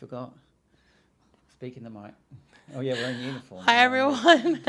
forgot. Speaking the mic. Oh, yeah, we're in uniform. Hi, everyone.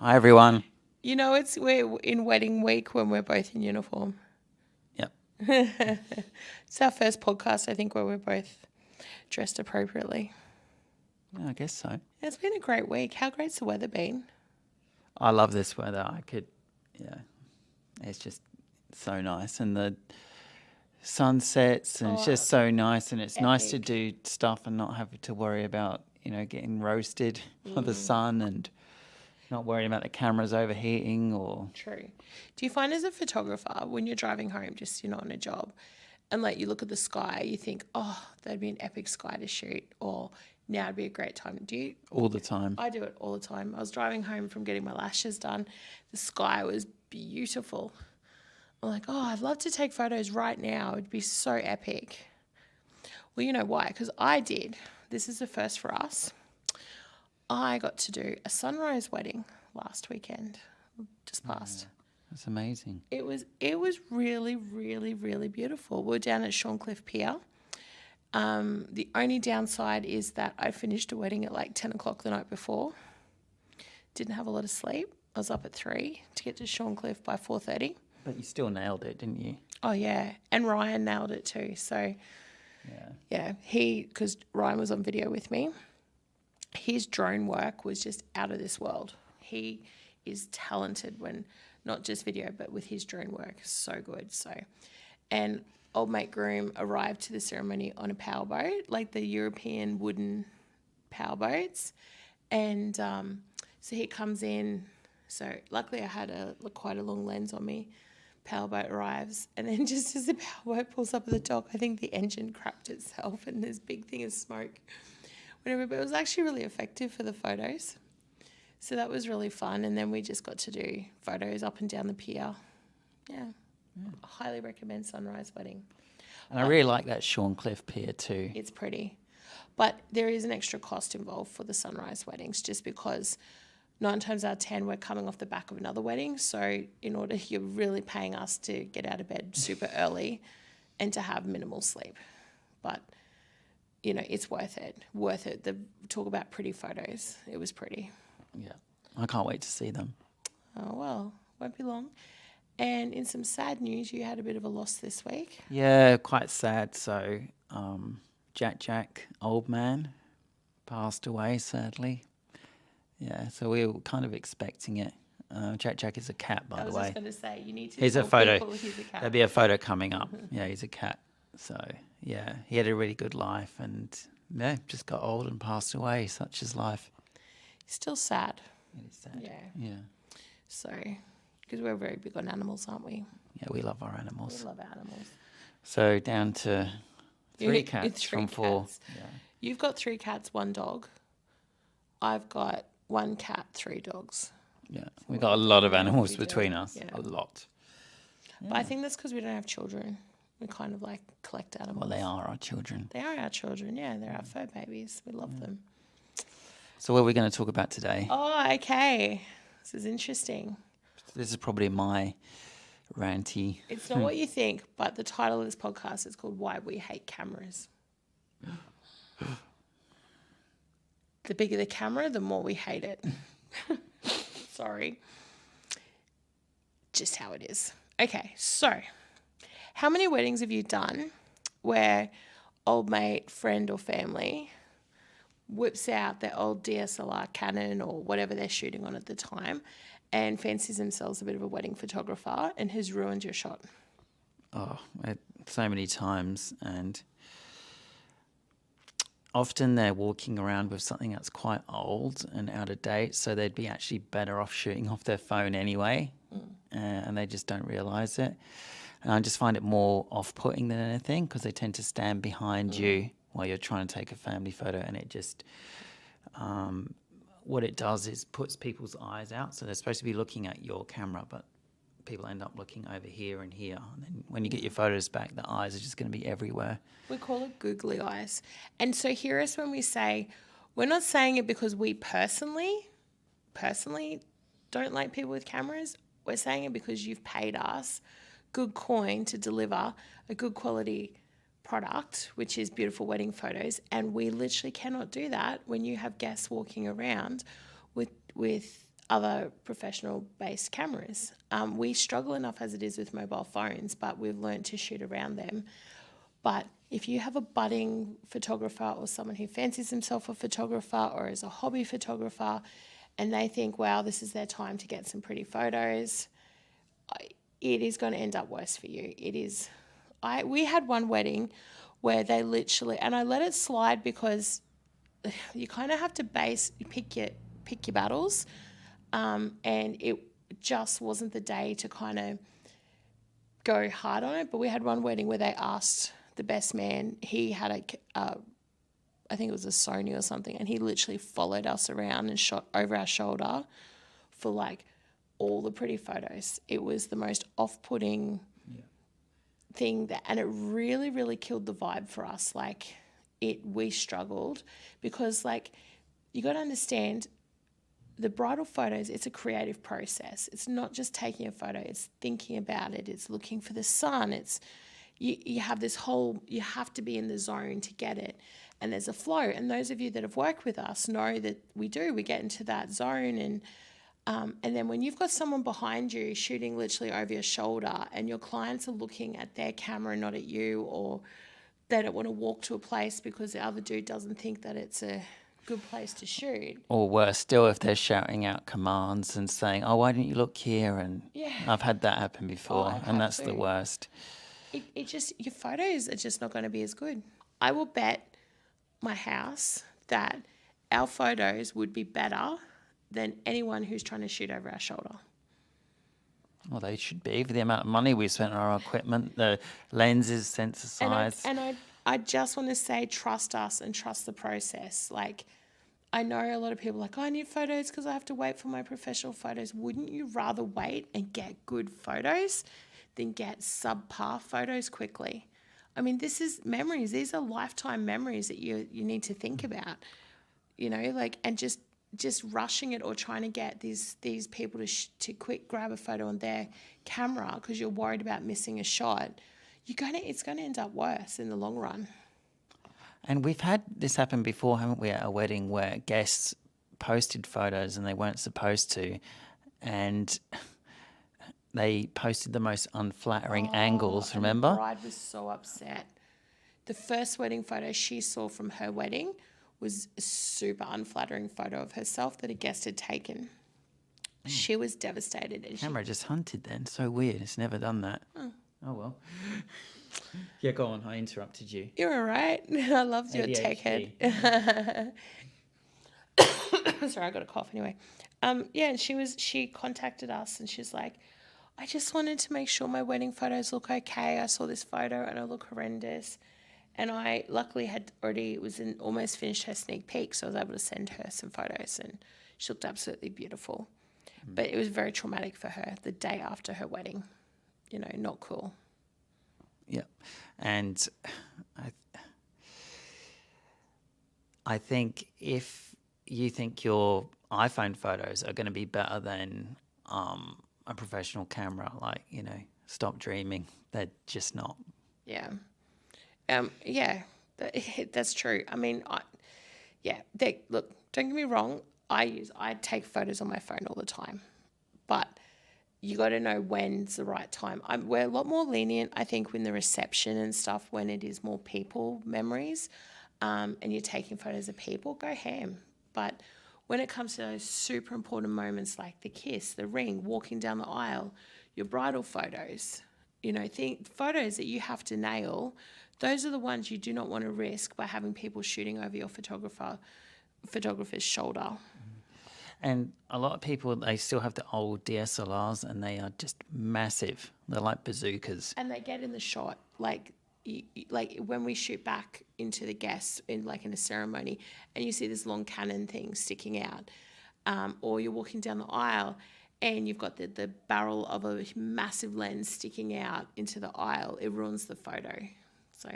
Hi, everyone. You know, we're in wedding week when we're both in uniform. Yep. It's our first podcast, I think, where we're both dressed appropriately. Yeah, I guess so. It's been a great week. How great's the weather been? I love this weather. It's just so nice. And the sunsets, and it's just so nice. And it's nice to do stuff and not have to worry about, getting roasted by the sun and not worrying about the cameras overheating or... True. Do you find as a photographer, when you're driving home, just you're not on a job, and like you look at the sky, you think, oh, that'd be an epic sky to shoot, or now would be a great time. Do you? All the time. I do it all the time. I was driving home from getting my lashes done. The sky was beautiful. I'm like, oh, I'd love to take photos right now. It'd be so epic. Well, you know why? Because I did. This is the first for us. I got to do a sunrise wedding last weekend, just past. That's amazing. It was really, really, really beautiful. We're down at Shorncliffe Pier. The only downside is that I finished a wedding at like 10 o'clock the night before. Didn't have a lot of sleep. I was up at 3 to get to Shorncliffe by 4:30. But you still nailed it, didn't you? Oh, yeah. And Ryan nailed it too. So, yeah, because Ryan was on video with me. His drone work was just out of this world. He is talented when not just video, but with his drone work. So good. And old mate groom arrived to the ceremony on a powerboat, like the European wooden powerboats. And so he comes in. So luckily I had quite a long lens on me. Powerboat arrives, and then just as the powerboat pulls up at the dock, I think the engine crapped itself and this big thing of smoke. Whatever, but it was actually really effective for the photos. So that was really fun. And then we just got to do photos up and down the pier. Yeah. I highly recommend sunrise wedding. And I really like that Shorncliffe Pier too. It's pretty. But there is an extra cost involved for the sunrise weddings, just because 9 times out of 10 we're coming off the back of another wedding. So you're really paying us to get out of bed super early and to have minimal sleep. But it's worth it. Talk about pretty photos. It was pretty. Yeah. I can't wait to see them. Oh, well, won't be long. And in some sad news, you had a bit of a loss this week. Yeah, quite sad. So, Jack, old man, passed away, sadly. Yeah, so we were kind of expecting it. Jack is a cat, by the way. I was just going to say, you need to he's tell a photo. People he's a cat. There'll be a photo coming up. Yeah, he's a cat. So, yeah, he had a really good life and, just got old and passed away. Such is life. Still sad. It is sad. Yeah. So, because we're very big on animals, aren't we? Yeah, we love our animals. We love animals. So, down to 3 cats from 4. Cats. Yeah. You've got 3 cats, 1 dog. I've got 1 cat, 3 dogs. Yeah, we got a lot of animals between us. Yeah. A lot. Yeah. But I think that's because we don't have children. We kind of like collect animals. Well, they are our children. They are our children, yeah. They're our fur babies. We love them. So what are we going to talk about today? Oh, okay. This is interesting. This is probably my ranty... It's not what you think, but the title of this podcast is called Why We Hate Cameras. The bigger the camera, the more we hate it. Sorry. Just how it is. Okay, so how many weddings have you done where old mate, friend or family whips out their old DSLR Canon or whatever they're shooting on at the time and fancies themselves a bit of a wedding photographer and has ruined your shot? Oh, so many times. And often they're walking around with something that's quite old and out of date, so they'd be actually better off shooting off their phone anyway, and they just don't realise it. And I just find it more off-putting than anything because they tend to stand behind you while you're trying to take a family photo, and it just... what it does is puts people's eyes out, so they're supposed to be looking at your camera, but people end up looking over here and here. And then when you get your photos back, the eyes are just going to be everywhere. We call it googly eyes. And so hear us when we say, we're not saying it because we personally don't like people with cameras. We're saying it because you've paid us good coin to deliver a good quality product, which is beautiful wedding photos, and we literally cannot do that when you have guests walking around with other professional-based cameras. We struggle enough as it is with mobile phones, but we've learned to shoot around them. But if you have a budding photographer or someone who fancies himself a photographer or is a hobby photographer, and they think, wow, this is their time to get some pretty photos, it is going to end up worse for you. It is. We had one wedding where they literally, and I let it slide because you kind of have to pick your battles, and it just wasn't the day to kind of go hard on it. But we had one wedding where they asked the best man, he had I think it was a Sony or something, and he literally followed us around and shot over our shoulder for like all the pretty photos. It was the most off-putting thing and it really, really killed the vibe for us. Like we struggled because like you got to understand the bridal photos, it's a creative process. It's not just taking a photo, it's thinking about it, it's looking for the sun, it's you have this whole, you have to be in the zone to get it. And there's a flow. And those of you that have worked with us know that we get into that zone. And then when you've got someone behind you shooting literally over your shoulder and your clients are looking at their camera, not at you, or they don't want to walk to a place because the other dude doesn't think that it's a good place to shoot. Or worse still, if they're shouting out commands and saying, oh, why didn't you look here? And I've had that happen before, and that's the worst. It just, your photos are just not going to be as good. I will bet my house that our photos would be better than anyone who's trying to shoot over our shoulder. Well, they should be for the amount of money we spent on our equipment, the lenses, sensor size. And I just want to say, trust us and trust the process. Like, I know a lot of people are like, oh, I need photos because I have to wait for my professional photos. Wouldn't you rather wait and get good photos than get subpar photos quickly? I mean, this is memories. These are lifetime memories that you need to think about, you know, like, and just rushing it or trying to get these people to quick grab a photo on their camera because you're worried about missing a shot. It's going to end up worse in the long run. And we've had this happen before, haven't we, at a wedding where guests posted photos and they weren't supposed to, and they posted the most unflattering angles, remember? The bride was so upset. The first wedding photo she saw from her wedding was a super unflattering photo of herself that a guest had taken. She was devastated. And Camera just hunted then. So weird. It's never done that. Oh well. Yeah, go on. I interrupted you. You're all right. I loved your tech head. Sorry, I got a cough anyway. And she contacted us and she's like, I just wanted to make sure my wedding photos look okay. I saw this photo and I look horrendous. And I luckily almost finished her sneak peek, so I was able to send her some photos and she looked absolutely beautiful. But it was very traumatic for her the day after her wedding. You know, not cool. Yeah. And I think if you think your iPhone photos are going to be better than a professional camera, like, you know, stop dreaming. They're just not. Yeah. That's true. I mean, look, don't get me wrong. I take photos on my phone all the time, but you got to know when's the right time. We're a lot more lenient, I think, when the reception and stuff, when it is more people memories, and you're taking photos of people, go ham. But when it comes to those super important moments like the kiss, the ring, walking down the aisle, your bridal photos, you know, photos that you have to nail, those are the ones you do not want to risk by having people shooting over your photographer's shoulder. And a lot of people, they still have the old DSLRs and they are just massive. They're like bazookas. And they get in the shot. Like when we shoot back into the guests in a ceremony and you see this long Canon thing sticking out, or you're walking down the aisle and you've got the barrel of a massive lens sticking out into the aisle, it ruins the photo. So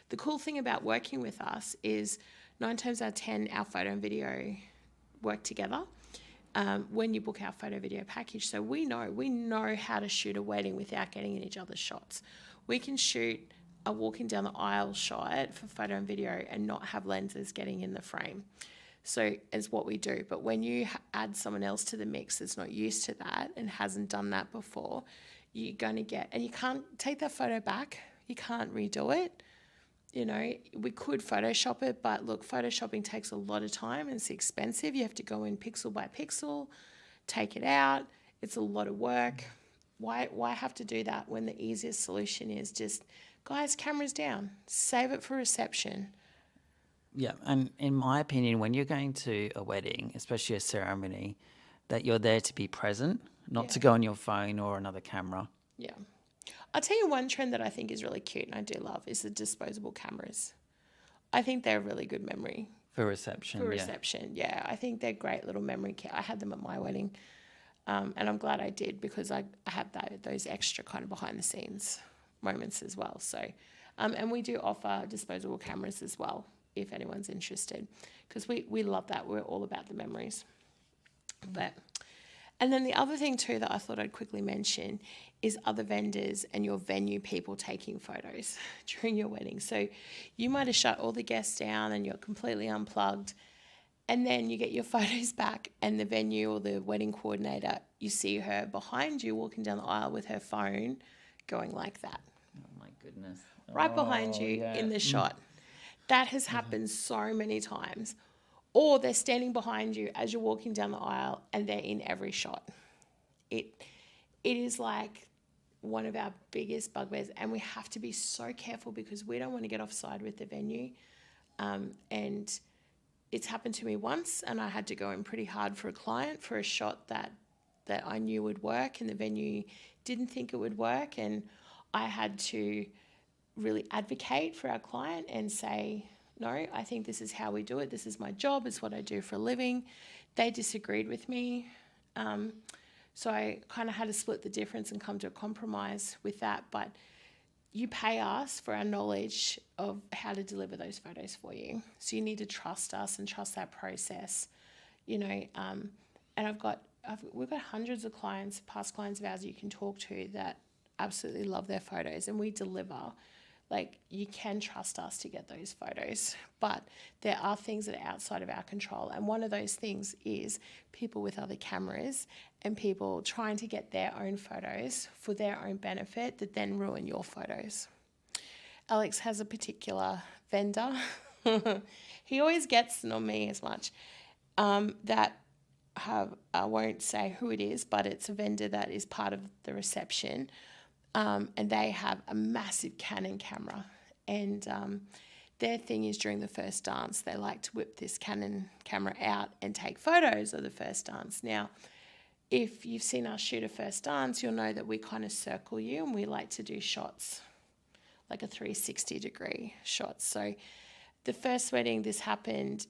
the cool thing about working with us is 9 times out of 10, our photo and video work together when you book our photo video package. So we know how to shoot a wedding without getting in each other's shots. We can shoot a walking down the aisle shot for photo and video and not have lenses getting in the frame. So it's what we do. But when you add someone else to the mix that's not used to that and hasn't done that before, you're going to get, and you can't take that photo back. You can't redo it. You know, we could Photoshop it, but look, Photoshopping takes a lot of time and it's expensive. You have to go in pixel by pixel, take it out. It's a lot of work. Why have to do that when the easiest solution is just, guys, cameras down, save it for reception. Yeah, and in my opinion, when you're going to a wedding, especially a ceremony, that you're there to be present, not to go on your phone or another camera. Yeah. I'll tell you one trend that I think is really cute and I do love is the disposable cameras. I think they're a really good memory. For reception. Yeah. I think they're great little memory kit. I had them at my wedding. And I'm glad I did because I had those extra kind of behind the scenes moments as well. So, and we do offer disposable cameras as well, if anyone's interested, because we love that. We're all about the memories. And then the other thing too that I thought I'd quickly mention is other vendors and your venue people taking photos during your wedding. So you might have shut all the guests down and you're completely unplugged. And then you get your photos back and the venue or the wedding coordinator, you see her behind you walking down the aisle with her phone going like that. Oh my goodness. Right behind you in the shot. That has happened so many times. Or they're standing behind you as you're walking down the aisle and they're in every shot. It is like one of our biggest bugbears and we have to be so careful because we don't want to get offside with the venue. And it's happened to me once and I had to go in pretty hard for a client for a shot that I knew would work and the venue didn't think it would work, and I had to really advocate for our client and say, no, I think this is how we do it. This is my job. It's what I do for a living. They disagreed with me. So I kind of had to split the difference and come to a compromise with that. But you pay us for our knowledge of how to deliver those photos for you. So you need to trust us and trust that process, you know. And we've got hundreds of clients, past clients of ours you can talk to that absolutely love their photos and we deliver. Like, you can trust us to get those photos, but there are things that are outside of our control. And one of those things is people with other cameras and people trying to get their own photos for their own benefit that then ruin your photos. Alex has a particular vendor. He always gets, not me as much, that I won't say who it is, but it's a vendor that is part of the reception. And they have a massive Canon camera and their thing is during the first dance, they like to whip this Canon camera out and take photos of the first dance. Now, if you've seen us shoot a first dance, you'll know that we kind of circle you and we like to do shots, like a 360-degree shot. So the first wedding this happened,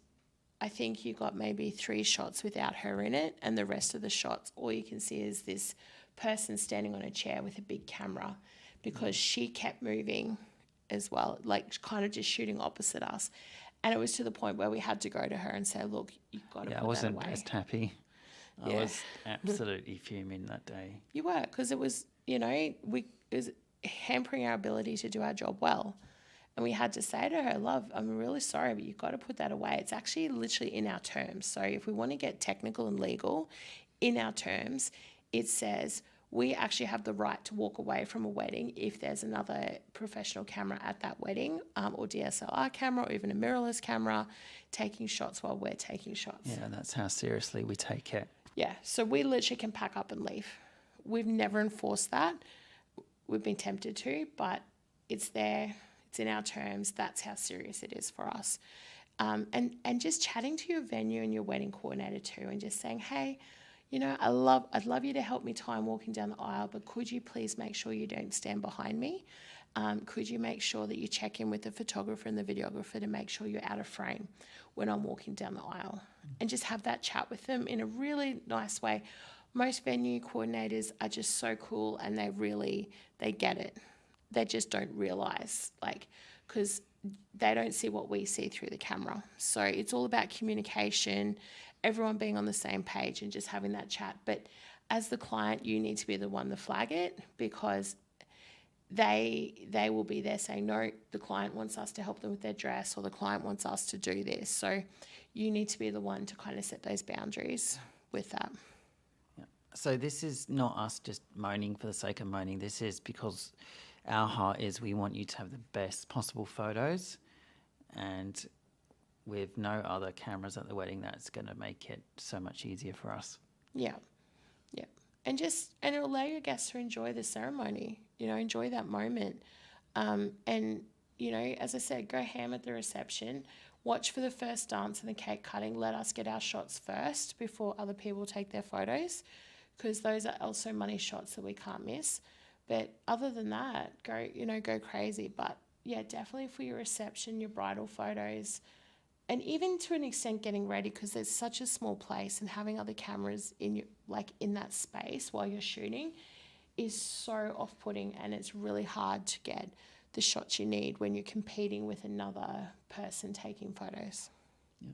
I think you got maybe 3 shots without her in it, and the rest of the shots, all you can see is this person standing on a chair with a big camera because she kept moving as well, like kind of just shooting opposite us. And it was to the point where we had to go to her and say, look, you've got to put that away. I wasn't just happy. I was absolutely fuming that day. You were, because it was, it was hampering our ability to do our job well. And we had to say to her, love, I'm really sorry, but you've got to put that away. It's actually literally in our terms. So if we want to get technical and legal, in our terms, it says we actually have the right to walk away from a wedding if there's another professional camera at that wedding, or DSLR camera, or even a mirrorless camera taking shots while we're taking shots. Yeah, that's how seriously we take it. Yeah, so we literally can pack up and leave. We've never enforced that. We've been tempted to, but it's there. It's in our terms. That's how serious it is for us. And just chatting to your venue and your wedding coordinator too, and just saying, hey, I'd love you to help me time walking down the aisle, but could you please make sure you don't stand behind me? Could you make sure that you check in with the photographer and the videographer to make sure you're out of frame when I'm walking down the aisle? And just have that chat with them in a really nice way. Most venue coordinators are just so cool and they get it. They just don't realise, because they don't see what we see through the camera. So it's all about communication, everyone being on the same page and just having that chat. But as the client, you need to be the one to flag it, because they will be there saying, no, the client wants us to help them with their dress, or the client wants us to do this. So you need to be the one to kind of set those boundaries with that. Yeah. So this is not us just moaning for the sake of moaning. This is because our heart is we want you to have the best possible photos, and with no other cameras at the wedding, that's going to make it so much easier for us. Yeah. Yeah. And it'll allow your guests to enjoy the ceremony, enjoy that moment. And, as I said, go ham at the reception, watch for the first dance and the cake cutting. Let us get our shots first before other people take their photos, because those are also money shots that we can't miss. But other than that, go crazy. But yeah, definitely for your reception, your bridal photos, and even to an extent getting ready, because there's such a small place, and having other cameras in that space while you're shooting is so off-putting, and it's really hard to get the shots you need when you're competing with another person taking photos. Yeah.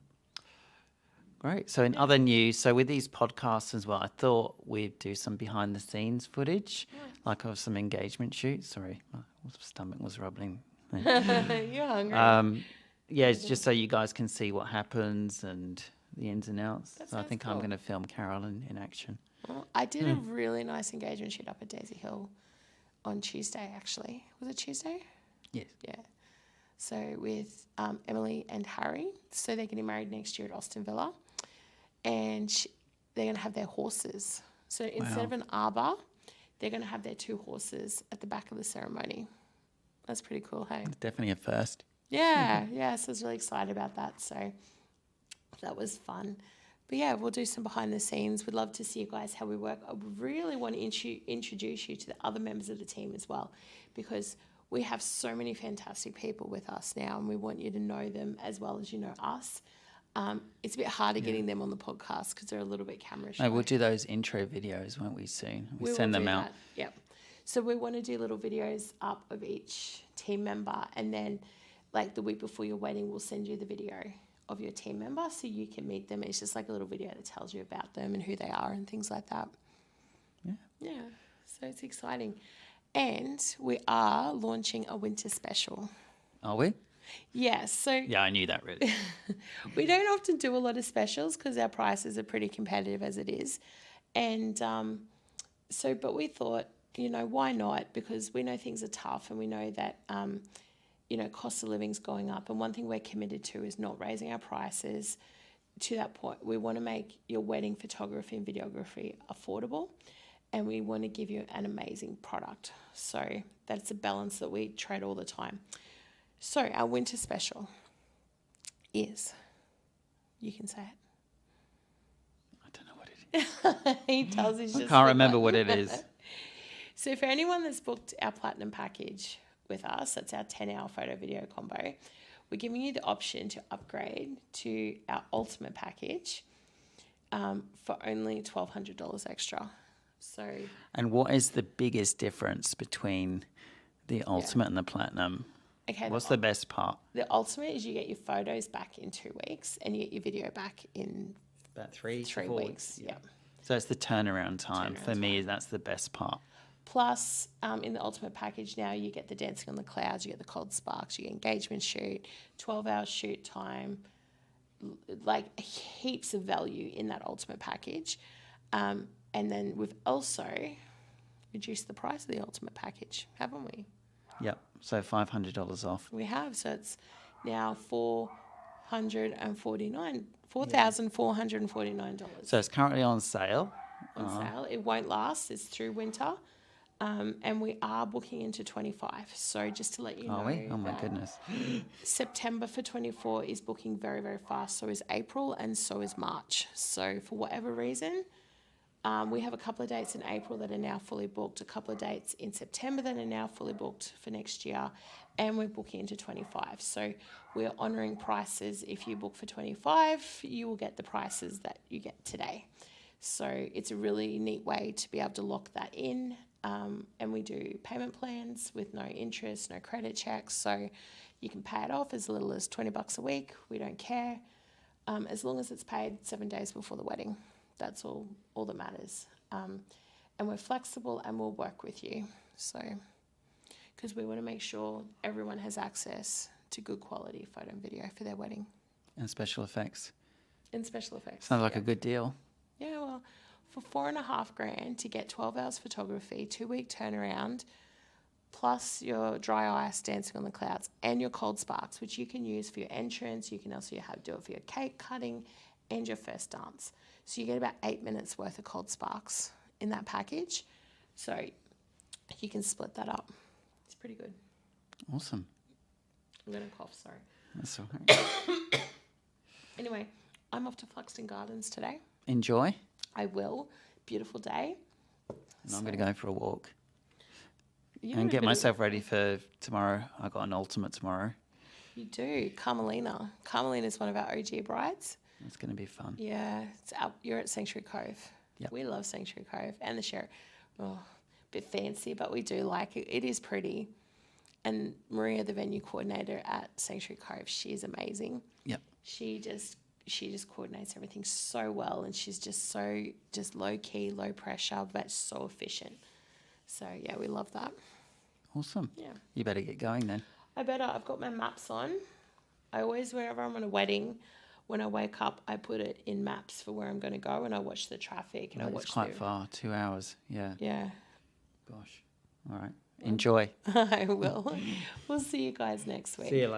Great. So in other news, so with these podcasts as well, I thought we'd do some behind the scenes footage, like of some engagement shoots. Sorry, my stomach was rumbling. You're hungry. Yeah, it's just so you guys can see what happens and the ins and outs. That So I sounds think cool. I'm going to film Carolyn in action. Well, I did a really nice engagement shoot up at Daisy Hill on Tuesday, actually. Was it Tuesday? Yes. Yeah. So with Emily and Harry. So they're getting married next year at Austin Villa. And they're going to have their horses. So instead of an arbor, they're going to have their 2 horses at the back of the ceremony. That's pretty cool, hey? It's definitely a first. Yeah, yeah. So I was really excited about that. So that was fun. But yeah, we'll do some behind the scenes. We'd love to see you guys how we work. I really want to introduce you to the other members of the team as well, because we have so many fantastic people with us now, and we want you to know them as well as you know us. It's a bit harder getting them on the podcast because they're a little bit camera shy. No, we'll do those intro videos, won't we, soon? We will send them do out. that. Yep. So we want to do little videos up of each team member, and then like the week before your wedding, we'll send you the video of your team member so you can meet them. It's just like a little video that tells you about them and who they are and things like that. Yeah. Yeah. So it's exciting. And we are launching a winter special. Are we? Yes. So Yeah, I knew that really. we don't often do a lot of specials because our prices are pretty competitive as it is. And but we thought, why not? Because we know things are tough, and we know that, cost of living's going up. And one thing we're committed to is not raising our prices to that point. We want to make your wedding photography and videography affordable, and we want to give you an amazing product. So that's a balance that we trade all the time. So our winter special is, you can say it. I don't know what it is. He does. He's I just can't remember what it is. So for anyone that's booked our platinum package with us, that's our 10-hour photo video combo, we're giving you the option to upgrade to our ultimate package for only $1,200 extra. So. And what is the biggest difference between the ultimate and the platinum? Okay. What's the best part? The ultimate is you get your photos back in 2 weeks, and you get your video back in About 3 3 4 weeks. Yeah. So it's the turnaround time. For me, that's the best part. Plus, in the ultimate package now, you get the dancing on the clouds, you get the cold sparks, you get engagement shoot, 12-hour shoot time, like heaps of value in that ultimate package. And then we've also reduced the price of the ultimate package, haven't we? Yep. So $500 off. We have. So it's now $4,449. So it's currently on sale. On sale. It won't last. It's through winter. And we are booking into 25. So just to let you know. Are we? Oh my goodness. September for 24 is booking very, very fast. So is April, and so is March. So for whatever reason, we have a couple of dates in April that are now fully booked, a couple of dates in September that are now fully booked for next year, and we're booking into 25. So we're honouring prices. If you book for 25, you will get the prices that you get today. So it's a really neat way to be able to lock that in. And we do payment plans with no interest, no credit checks. So you can pay it off as little as $20 a week. We don't care. As long as it's paid 7 days before the wedding. That's all that matters. And we're flexible, and we'll work with you. So because we want to make sure everyone has access to good quality photo and video for their wedding. And special effects. And special effects. Sounds like a good deal. Yeah, well, for $4,500 to get 12 hours photography, 2-week turnaround, plus your dry ice dancing on the clouds and your cold sparks, which you can use for your entrance. You can also do it for your cake cutting and your first dance. So you get about 8 minutes worth of cold sparks in that package. So you can split that up. It's pretty good. Awesome. I'm going to cough, sorry. That's all right. Anyway, I'm off to Fluxton Gardens today. Enjoy. I will. Beautiful day. And I'm going to go for a walk. You And get myself ready for tomorrow. I got an ultimate tomorrow. You do. Carmelina. Carmelina is one of our OG brides. It's going to be fun. Yeah. You're at Sanctuary Cove. Yep. We love Sanctuary Cove and the Sherry. Oh, a bit fancy, but we do like it. It is pretty. And Maria, the venue coordinator at Sanctuary Cove, she's amazing. Yep. She just coordinates everything so well, and she's just low key, low pressure, but so efficient. So yeah, we love that. Awesome. Yeah. You better get going then. I better. I've got my maps on. I always, whenever I'm on a wedding, when I wake up, I put it in maps for where I'm going to go, and I watch the traffic and I watch. It's quite far, 2 hours. Yeah. Yeah. Gosh. All right. Enjoy. I will. We'll see you guys next week. See you later.